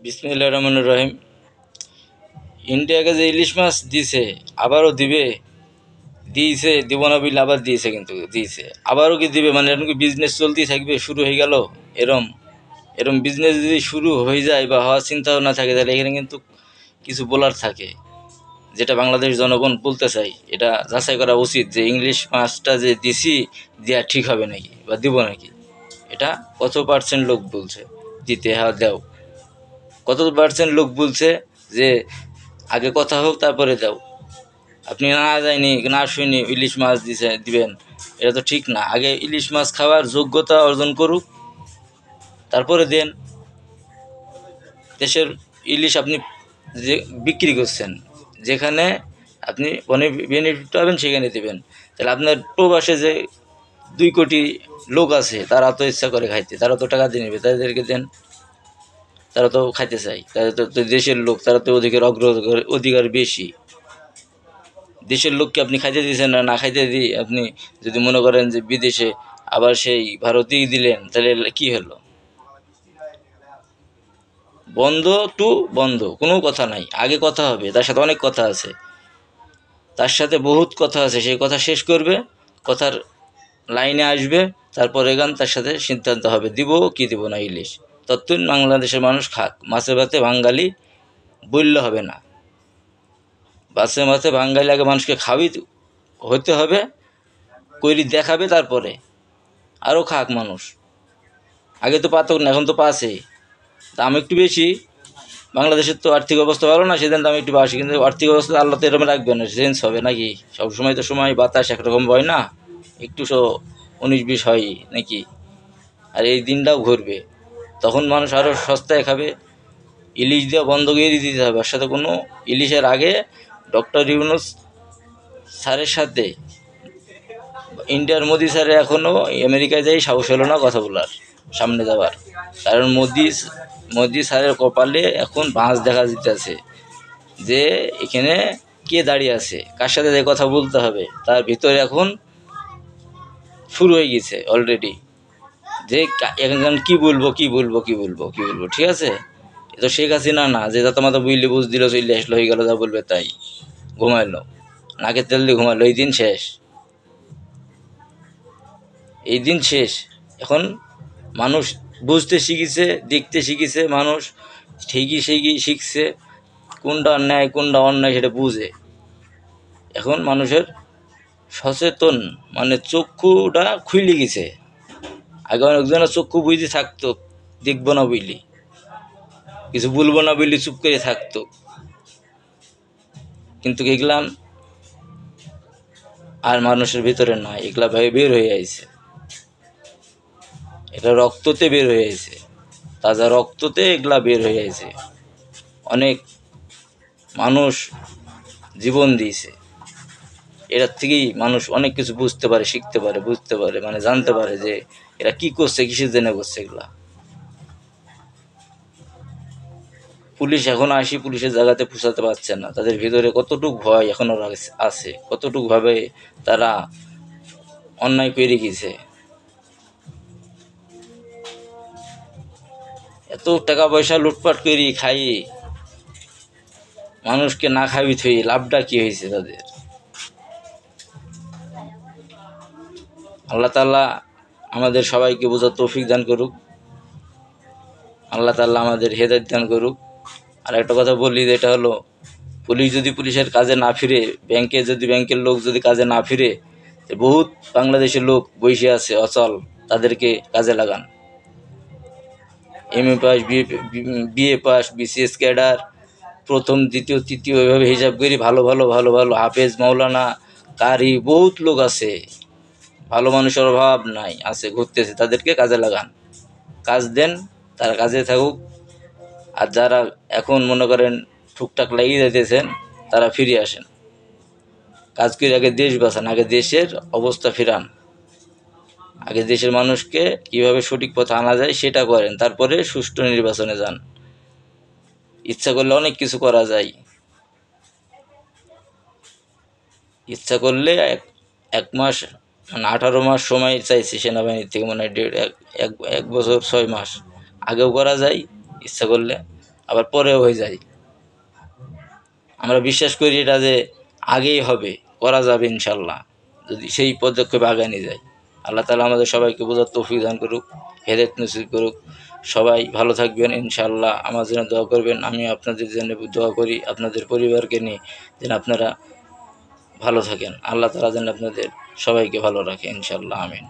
বিসমিল্লাহির রহমানির রহিম। ইন্ডিয়াকে যে ইলিশ মাছ দিছে, আবারও দিবে, দিয়েছে, দিব না বলে আবার দিয়েছে, কিন্তু দিয়েছে, আবারও কি দিবে? মানে এরকম বিজনেস চলতেই থাকবে, শুরু হয়ে গেল। এরম এরম বিজনেস যদি শুরু হয়ে যায় বা হওয়ার চিন্তা ভাবনা থাকে, তাহলে এখানে কিন্তু কিছু বলার থাকে, যেটা বাংলাদেশ জনগণ বলতে চাই। এটা যাচাই করা উচিত যে ইংলিশ মাছটা যে দিছি, দেওয়া ঠিক হবে নাকি বা দিব নাকি। এটা কত পার্সেন্ট লোক বলছে দিতে, হ্যাঁ দাও। কত পার্সেন্ট লোক বলছে যে আগে কথা হোক তারপরে দাও। আপনি না যায়নি, না শুনি ইলিশ মাছ দিবেন, এটা তো ঠিক না। আগে ইলিশ মাছ খাওয়ার যোগ্যতা অর্জন করুক, তারপরে দেন। দেশের ইলিশ আপনি যে বিক্রি করছেন, যেখানে আপনি অনেক বেনিফিট পাবেন সেখানে দেবেন। তাহলে আপনার প্রবাসে যে 2 কোটি লোক আছে, তারা তো ইচ্ছা করে খাইতে, তারা তো টাকা দিয়ে নেবে, তাদেরকে দেন। তারা তো খাইতে চায়, তাদের তো দেশের লোক, তারা তো অধিকার বেশি। দেশের লোককে আপনি খাইতে দিয়েছেন, না খাইতে দিই আপনি যদি মনে করেন যে বিদেশে আবার সেই ভারতেই দিলেন, তাহলে কি হলো? বন্ধ টু বন্ধ কোনো কথা নাই, আগে কথা হবে, তার সাথে অনেক কথা আছে, তার সাথে বহুত কথা আছে, সেই কথা শেষ করবে, কথার লাইনে আসবে, তারপরে গান তার সাথে সিদ্ধান্ত হবে দিব কি দিব না ইলিশ। ততদিন বাংলাদেশের মানুষ খাক, মাছে ভাতে বাঙালি বললে হবে না। মাছে মাছে বাঙালি আগে মানুষকে খাবি হতে হবে, কইরি দেখাবে, তারপরে আরও খাক মানুষ। আগে তো পাতক না, এখন তো পাছে, দাম একটু বেশি। বাংলাদেশের তো আর্থিক অবস্থা ভালো না, সেদিন দাম একটু বেশি, কিন্তু আর্থিক অবস্থা আল্লাহ তো এরকম রাখবে না, চেঞ্জ হবে নাকি? সবসময় তো সময় বাতাস একরকম হয় না, একটু 19-20 হয় নাকি? আর এই দিনটাও ঘুরবে, তখন মানুষ আরও সস্তায় খাবে। ইলিশ দেওয়া বন্ধ করে দিতে হবে। আর সাথে কোনো ইলিশের আগে ডক্টর ইউনুস স্যারের সাথে ইন্ডিয়ার মোদি স্যারের এখনও আমেরিকায় যাই সাহস হলো না কথা বলার, সামনে যাওয়ার। কারণ মোদি স্যারের কপালে এখন ভাঁজ দেখা দিতেছে যে এখানে কে দাঁড়িয়ে আছে, কার সাথে যে কথা বলতে হবে, তার ভিতরে এখন শুরু হয়ে গেছে অলরেডি, যে এখন কি বলবো কি বলবো কি বলবো কি বলবো। ঠিক আছে, এ তো শেখ হাসিনা না যে যত মাথা বুঝলি বুঝ দিল, চলে আসলো, হয়ে গেল, যা বলবে তাই, ঘুমাইলো, নাকে তেল দিয়ে ঘুমাইলো, এই দিন শেষ, এই দিন শেষ। এখন মানুষ বুঝতে শিখেছে, দেখতে শিখেছে, মানুষ ঠিকই শিখছে, কোনটা ন্যায় কোনটা অন্যায় সেটা বুঝে। এখন মানুষের সচেতন, মানে চক্ষুটা খুলে গেছে। আগে অনেকজনের চক্ষু বুঝতে থাকতো, দেখবো না বুঝলি, কিছু বলবো না বুঝলি চুপ করে থাকতো, কিন্তু দেখলাম আর মানুষের ভিতরে না, এগুলা ভাবে বের হয়ে আইছে, এটা রক্ততে বের হয়ে আইছে, তাজা রক্ততে এগুলা বের হয়ে আইছে। অনেক মানুষ জীবন দিয়েছে, এটার থেকেই মানুষ অনেক কিছু বুঝতে পারে, শিখতে পারে, বুঝতে পারে, মানে জানতে পারে যে এরা কি করছে, কিসের জন্য করছে এগুলা। পুলিশ এখন আসি পুলিশের জায়গাতে পৌঁছাতে পারছে না, তাদের ভিতরে কতটুক ভয় এখনো আছে, কতটুক ভাবে তারা অন্যায় করে গেছে। এত টাকা পয়সা লুটপাট করি খাই, মানুষকে না খাবি থই, লাভটা কি হয়েছে তাদের? আল্লাহ তাআলা আমাদের সবাইকে বোঝার তৌফিক দান করুক, আল্লাহ তাআলা আমাদের হেদায়েত দান করুক। আর একটা কথা বলি, যেটা হলো, পুলিশ যদি পুলিশের কাজে না ফিরে, ব্যাংকের লোক যদি কাজে না ফিরে, বহুত বাংলাদেশের লোক বসে আছে অচল, তাদেরকে কাজে লাগান। MA pass, BA pass, BCS cadre, প্রথম দ্বিতীয় তৃতীয়, এভাবে হিসাব করি ভালো ভালো ভালো ভালো হাফেজ, মাওলানা, কারি, বহুত লোক আছে, ভালো মানুষের অভাব নাই, আছে, ঘুরতেছে, তাদেরকে কাজে লাগান, কাজ দেন, তারা কাজে থাকুক। আর যারা এখন মনে করেন টুকটাক লাগিয়ে যাইতেছেন, তারা ফিরে আসেন, কাজ করে আগে দেশ বাঁচান, আগে দেশের অবস্থা ফিরান, আগে দেশের মানুষকে কিভাবে সঠিক পথে আনা যায় সেটা করেন, তারপরে সুষ্ঠু নির্বাচনে যান। ইচ্ছা করলে অনেক কিছু করা যায়, ইচ্ছা করলে এক মাস, মানে 18 মাস সময় চাইছে সেনাবাহিনীর থেকে, মানে এক বছর 6 মাস আগেও করা যায় ইচ্ছা করলে। আবার পরেও হয়ে যায়। আমরা বিশ্বাস করি এটা যে আগেই হবে, করা যাবে ইনশাল্লাহ, যদি সেই পদক্ষেপে আগায় নিয়ে যায়। আল্লাহ তাআলা আমাদের সবাইকে বোঝার তৌফিক দান করুক, হেদায়েত নসিব করুক। সবাই ভালো থাকবেন ইনশাআল্লাহ। আমার জন্য দোয়া করবেন, আমি আপনাদের জন্য দোয়া করি, আপনাদের পরিবারকে নিয়ে যেন আপনারা ভালো থাকেন। আল্লাহ তাআলা যেন আপনাদের সবাইকে ভালো রাখে ইনশাআল্লাহ, আমিন।